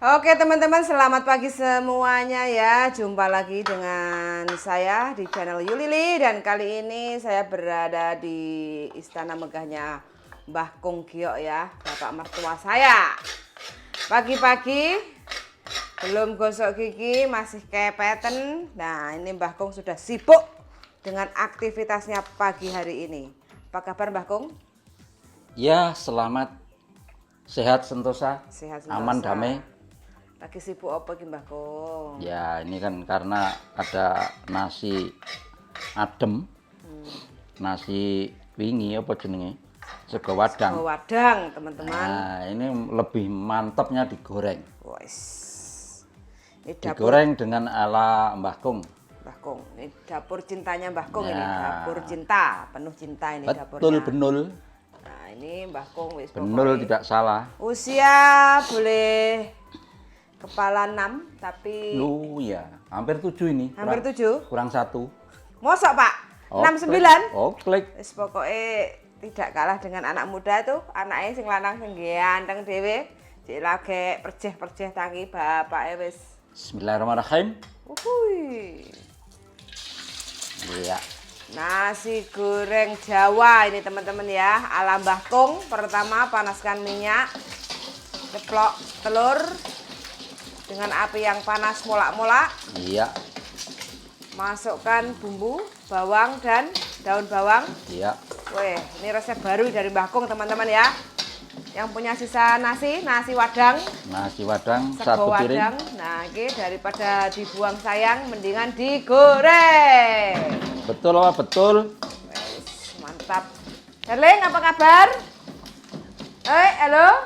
Oke teman-teman, selamat pagi semuanya ya. Jumpa lagi dengan saya di channel Yulili. Dan kali ini saya berada di istana megahnya Mbah Kung Giok ya, bapak mertua saya. Pagi-pagi belum gosok gigi, masih kepeten. Nah ini Mbah Kung sudah sibuk dengan aktivitasnya pagi hari ini. Apa kabar Mbah Kung? Ya, selamat, sehat sentosa, Sehat sentosa. aman damai. Lagi sibuk apa ki Mbah Kung? Ya, ini kan karena ada nasi adem, nasi wingi apa jenenge? Sego wadang. Sego wadang, teman-teman. Nah, ini lebih mantapnya digoreng. Wes. Ini dapur Digoreng dengan ala Mbah Kung. Mbah Kung. Ini dapur cintanya Mbah Kung ini, Ya. dapur cinta, penuh cinta ini Betul dapurnya. benul, Nah, ini Mbah Kung wis benul pokoknya. tidak salah. Usia boleh kepala 6 tapi Lu ya, hampir 7 ini. hampir kurang- 7. Kurang 1. Mosok, Pak? Oh, 69. Oh, klik. Wis pokoknya tidak kalah dengan anak muda tuh, anaknya sing lanang sing ganteng dhewe. Cek lagi perjeh-perjeh tangi bapake wis. Bismillahirrahmanirrahim. Uhuy. Iya. Nasi goreng Jawa ini teman-teman ya, ala Mbah Kung. Pertama panaskan minyak, ceplok telur dengan api yang panas molak-molak. Iya. Masukkan bumbu, bawang dan daun bawang. Iya. Weh, ini resep baru dari Mbah Kung teman-teman ya. Yang punya sisa nasi wadang, Nasi wadang sego 1 piring. wadang. Nah, ini daripada dibuang sayang, mendingan digoreng. Betul apa betul? Wes, mantap. Darling, apa kabar? Halo.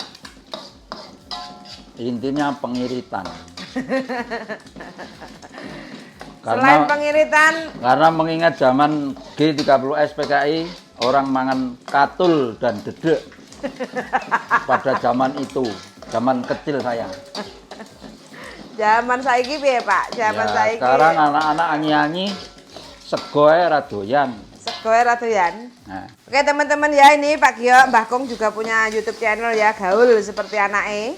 Intinya pengiritan. Selain Karena pengiritan, mengingat zaman G30S PKI orang mangan katul dan dedek pada zaman itu, zaman kecil saya. zaman saiki piye, Pak? Zaman Ya, saiki. sekarang anak-anak anyi-anyi segoe radoyan. Segoe ratuyan. Nah, Oke teman-teman ya, ini Pak Giok, Mbah Kung juga punya YouTube channel ya, gaul seperti anaknya.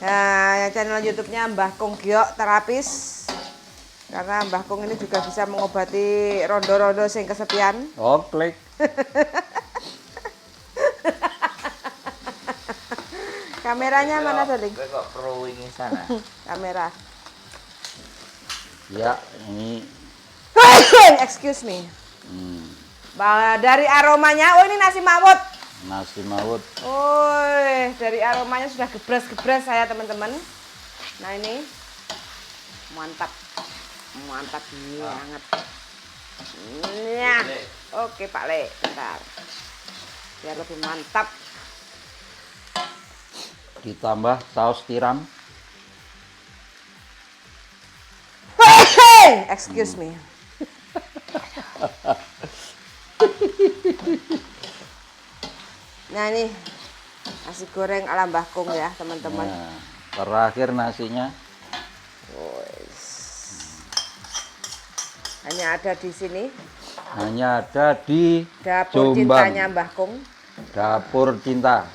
Nah, channel YouTube-nya Mbah Kung Giok terapis. Karena Mbah Kung ini juga bisa mengobati rondo-rondo sing kesepian. oh klik. Kameranya mana tadi? Gue kok pro ini sana. Kamera. Ya, ini Excuse me. Dari aromanya, oh ini nasi mawut. nasi mawut. Oh, dari aromanya sudah gebres-gebres saya teman-teman. Nah ini mantap, mantap banget. Ya, oke Pak Le, bentar. Biar lebih mantap. Ditambah saus tiram. Excuse me. Nah ini nasi goreng ala Mbah Kung ya teman-teman. Nah, terakhir nasinya. Hanya ada di sini Hanya ada di dapur Jombang. cintanya Mbah Kung. Dapur cinta.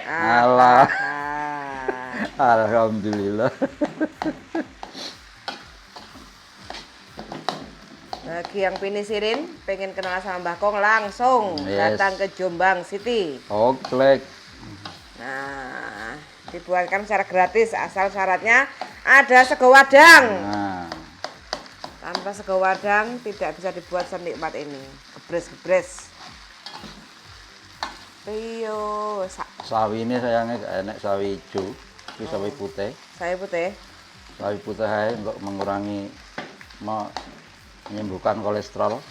Ah, Alah. ah. Alhamdulillah. Bagi yang pinisirin pengen kenal sama Mbah Kung langsung Yes. datang ke Jombang City. Oh, klik. Nah, dibuatkan secara gratis asal syaratnya ada sego wadang. Nah, Tanpa sego wadang tidak bisa dibuat senikmat ini. Gebres-gebres. Iyo, sawi ini sayangnya gak enak sawi hijau, ini sawi putih. saya putih. Sawi putih aja untuk mengurangi, menyembuhkan kolesterol.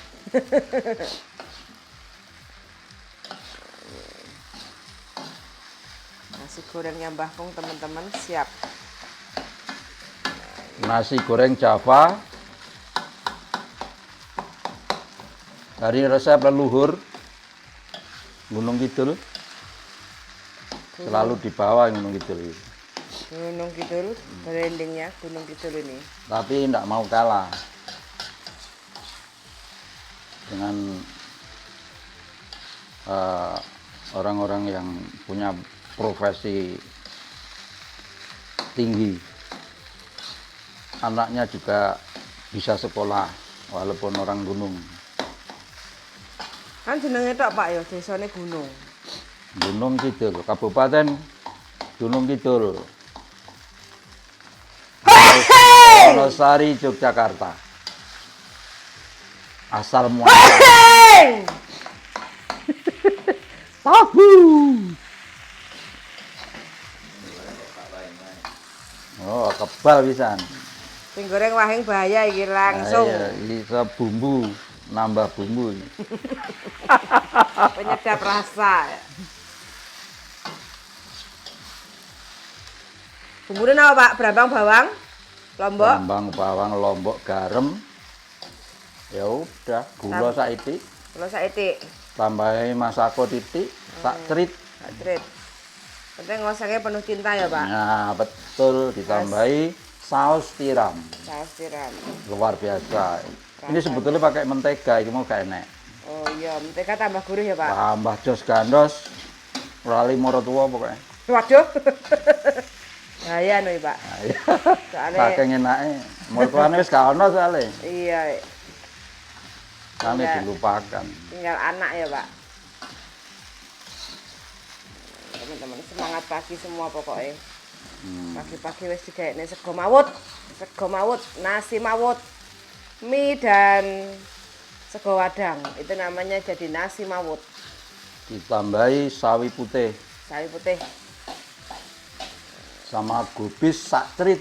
Nasi gorengnya Mbah Kung teman-teman siap. Nasi goreng Java dari resep leluhur Gunung Kidul, selalu dibawa Gunung Kidul. Gunung Kidul, brandingnya Gunung Kidul ini. Tapi tidak mau kalah dengan orang-orang yang punya profesi tinggi. Anaknya juga bisa sekolah walaupun orang gunung. Kan jenenge tok Pak ya, desane gunung. Gunung Kidul, Kabupaten Gunung Kidul. Wonosari, Yogyakarta. Asal muasal. Tahu. Oh, kebal pisan. Sing goreng wahing bahaya iki langsung. Iya, bisa bumbu, nambah bumbu. Penyedap rasa. Bumbunya apa Pak? Brambang bawang, lombok. Brambang, bawang, lombok, garam. Ya udah, gula saiki. Kalau saiki Tambahin masako titik, sak cerit. Adrit. Penting ngosengnya penuh cinta ya Pak. Nah, betul, ditambahi saus tiram. Saus tiram. Luar biasa. Ini sebetulnya pakai mentega, ini mau gak enak. Oh iya, mentega tambah gurih ya Pak. Tambah jos gandos, lali moro tua pokoknya. Waduh. Bahaya nih Pak. Nah, iya. Soalnya Saking enake. Mertuane wis gak ono soalnya. iya, Kami Iya. dilupakan. tinggal anak ya Pak. Teman-teman semangat pagi semua pokoknya. Pagi-pagi wis digaekne sego mawut, nasi mawut, mie dan sego wadang. Itu namanya jadi nasi mawut. Ditambahi sawi putih Sawi putih sama gubis sak cerit.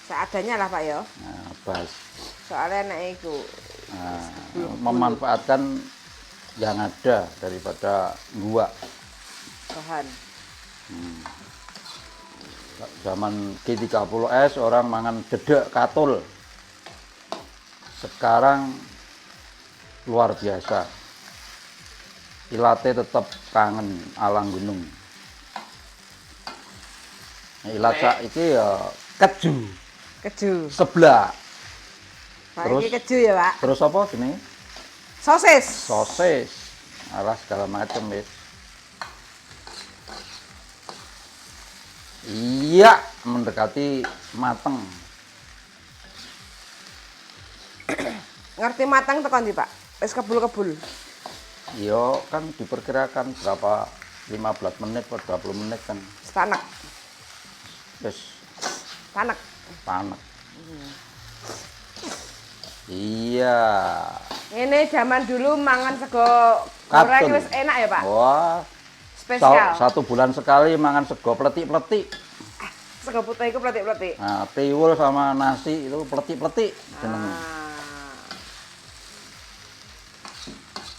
seadanya lah Pak ya. Nah, bas. Soalnya enak itu. Nah, memanfaatkan yang ada daripada gua. Bahan. Zaman G30S orang mangan dedek katul. Sekarang luar biasa. Ilate tetap kangen alang gunung. Nah, ilat saiki ya keju Keju. seblak. Pak Terus? ini keju ya Pak. Terus apa gini? Sosis. Sosis. Alah segala macam wis. Iya, mendekati mateng. Ngerti matang tekan di Pak. Wis kebul-kebul. Iya, kan diperkirakan berapa 15 menit atau 20 menit kan. Stanek. Wis Tanek. panek. Iya. Ini zaman dulu mangan sego goreng Katun. wis enak ya Pak. Wah, Spesial. satu bulan sekali mangan sego pletik-pletik. Sego putih itu peletik-peletik. Nah, tiwul sama nasi itu pletik-pletik jenenge.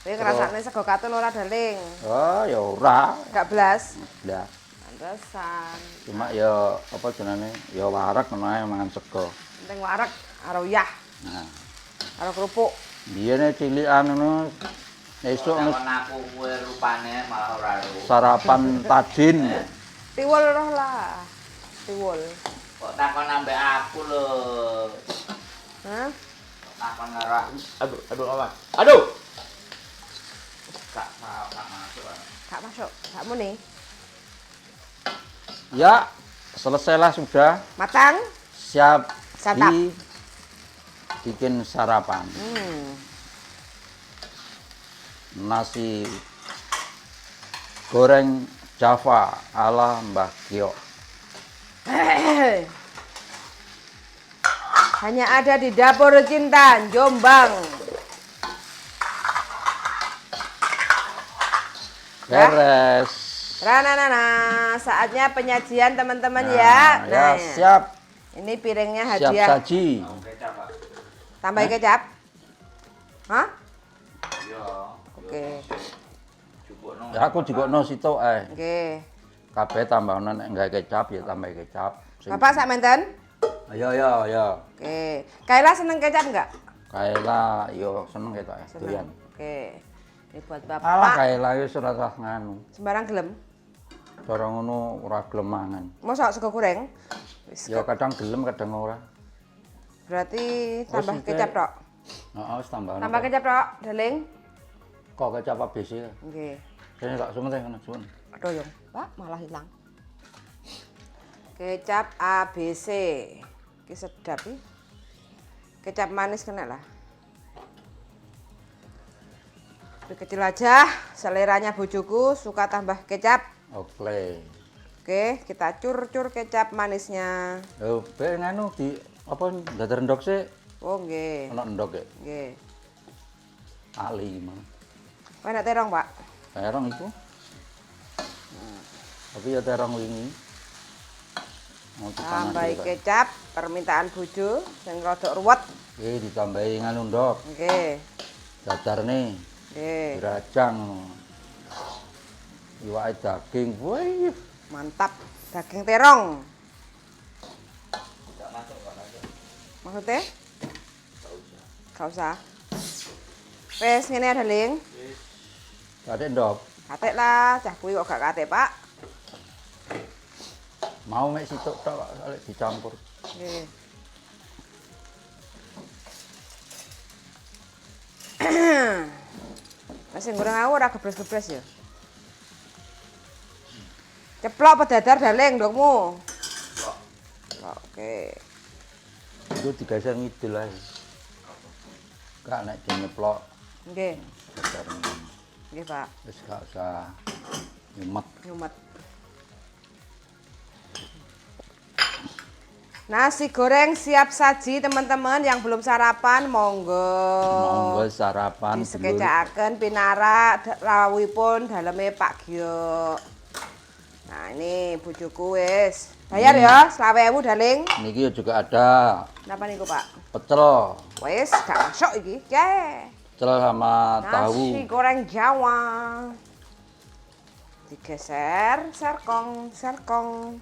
Ini ngerasakne sego katun ora daling. Oh, ya ora. Gak belas. Lah, Pantesan. cuma ya apa jenenge? Ya warak ngono ae mangan sego. Penting warak karo uyah, Nah, karo kerupuk. biyene cilikan ngono esuk Takon aku kuwe rupane malah ora ro. sarapan tajin. Tiwul roh lah. Tiwul. Kok takon ambek aku lho. Hah? Takon karo aku. Aduh apa? Aduh. Gak masuk. Gak masuk. Gak muni. Ya, selesailah sudah. Matang. Siap Santap. bikin sarapan. Nasi goreng Java ala Mbah Gio. Hanya ada di Dapur Cinta, Jombang. Beres. Rananana, saatnya penyajian teman-teman Nah, ya. ya, siap. Ini piringnya Siap hadiah. saji. Tambah kecap. Hah? Iya. Oke. Cukupno. Ya aku juga no situ Oke. kabeh tambahno nek gawe kecap ya tambah kecap. Bapak sak menten? Ya ya ya. Oke. Kaila seneng kecap enggak? Kaela yo seneng ketok ya Seneng. durian. Oke. Ini buat Alah Bapak. kaela wis ora usah nganu. Sembarang gelem. Cara ngono ora gelem mangan. Mosok sego goreng? Wis. Ya kadang gelem kadang ora. Berarti tambah sithik. kecap tok. Heeh wis tambah. Tambah kecap tok, Daling. Kok kecap apa besi? Oke. Sini tak sumet ngono suwun. Aduh, Yung. Pak, malah hilang. Kecap ABC. Ki sedap iki. Kecap manis kena lah. Lebih kecil aja, seleranya bojoku suka tambah kecap. Oke. Oke, kita cur-cur kecap manisnya. Yo, be nganu di apa dadar endok sih? Oh nggih. Ana endok ya. Nggih. Ali mah. Kowe nek terong, Pak? Terong itu. Tapi ya terong wingi. Mau dipangan Tambahi dulu, Pak. kecap, permintaan bojo sing rada ruwet. Oke, ditambahi nganu ndok. Nggih. Dadar nih, Nggih. dirajang. Iwake daging, wih. Mantap. Daging terong. Tidak masuk, Pak. Masuk. Maksudnya? Nggak usah. Gak usah. Wes ngene ya, Daling. Wis. Kate ndok. Katek lah, cah kuwi kok gak katek, Pak. Mau mek situk tok Pak, soalnya dicampur. Nggih. Masih goreng aku ora gebres-gebres ya. Ceplok apa dadar Daling ndokmu? Kok. Oke. Itu digeser ngidul ae. Gak nek dinyeplok Nggih. dadar. Nggih, Pak. Wis gak usah nyumet. Nyumet. Nasi goreng siap saji teman-teman yang belum sarapan monggo. Monggo sarapan dulur. Disekecakaken pinara rawuhipun daleme Pak Gio. Nah, ini bojoku wis. Bayar ya 20.000 Daling. Niki juga ada Napa niku, Pak? pecel, Wis gak masuk iki. Ye. pecel sama Nasi tahu. goreng Jawa. Digeser, serkong, serkong.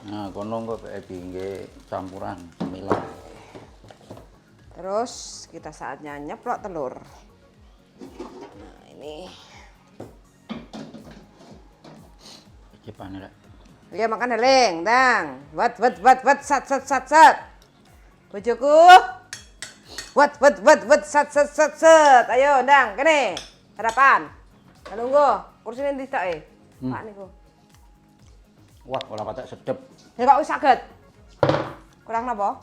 Nah, kono kok kayak nggih campuran cemilan. Terus kita saatnya nyeplok telur. Nah, ini. Iki panen rek. Iya makan Daling, tang. Wat, sat, sat. Bojoku. Wat, sat, sat. Ayo, ndang, kene. Sarapan. Nunggu, kursine ndi tok e? Pak niku. Wah, ora patek sedep. Ya kok wis saged. Kurang napa?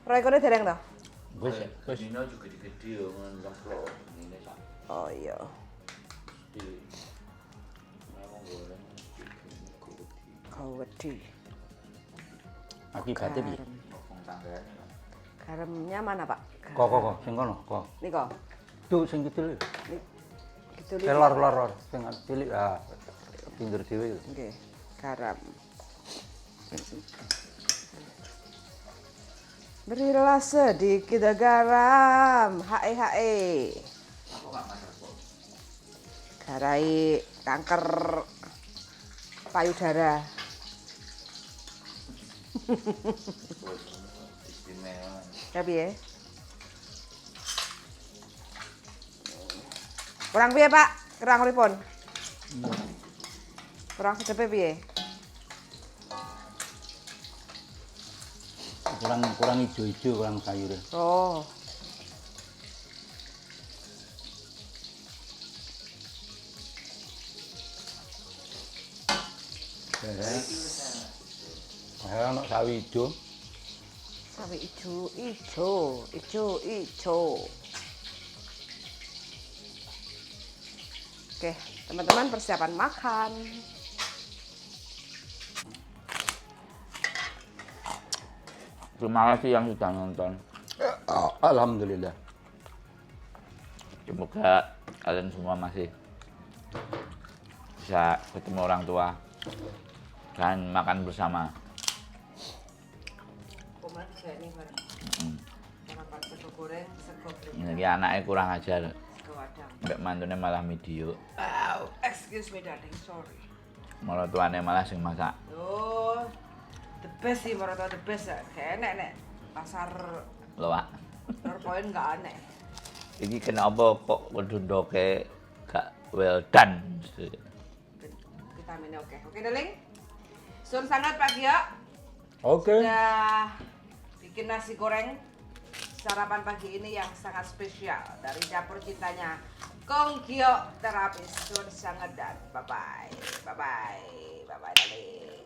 Proyekane dereng to? Wis, wis. Nino juga gede-gede ya, ngemplok. Ini sak. Oh iya. Di. Memang goreng. Gawedi. Akibate piye? Ngomong tanggane. Garamnya mana, Pak? Kok, sing kono, kok. Niko. Duh, sing kidul. Gitu Lor, sing cilik ah. Pinggir dhewe. Nggih, garam. Berilah sedikit garam, hae. Aku nggak masak kok. Garai kanker payudara. Istimewa. Ya piye? Kurang piye, Pak? Kurang pripun? Kurang sedepe piye? Kurang ijo-ijo, kurang sayur. Oh. Ono sawi ijo. Sawi ijo. Oke, teman-teman persiapan makan. Terima kasih yang sudah nonton. Alhamdulillah. Semoga kalian semua masih bisa ketemu orang tua dan makan bersama. Sego goreng, sego Ini anaknya kurang ajar, wadang. mbak mantunya malah video, Oh, excuse me darling, sorry. malah tuannya malah sing masak. Oh, the best sih menurut the best ya. Kayak enek nek pasar Loak. Norpoint nggak aneh. Ini kenapa kok wedundoke gak well done? Vitaminnya oke. Oke, darling. Sun sangat Pak Gio. Oke. Sudah bikin nasi goreng sarapan pagi ini yang sangat spesial dari dapur cintanya Kong Gio Terapis. Sun sangat dan bye bye darling.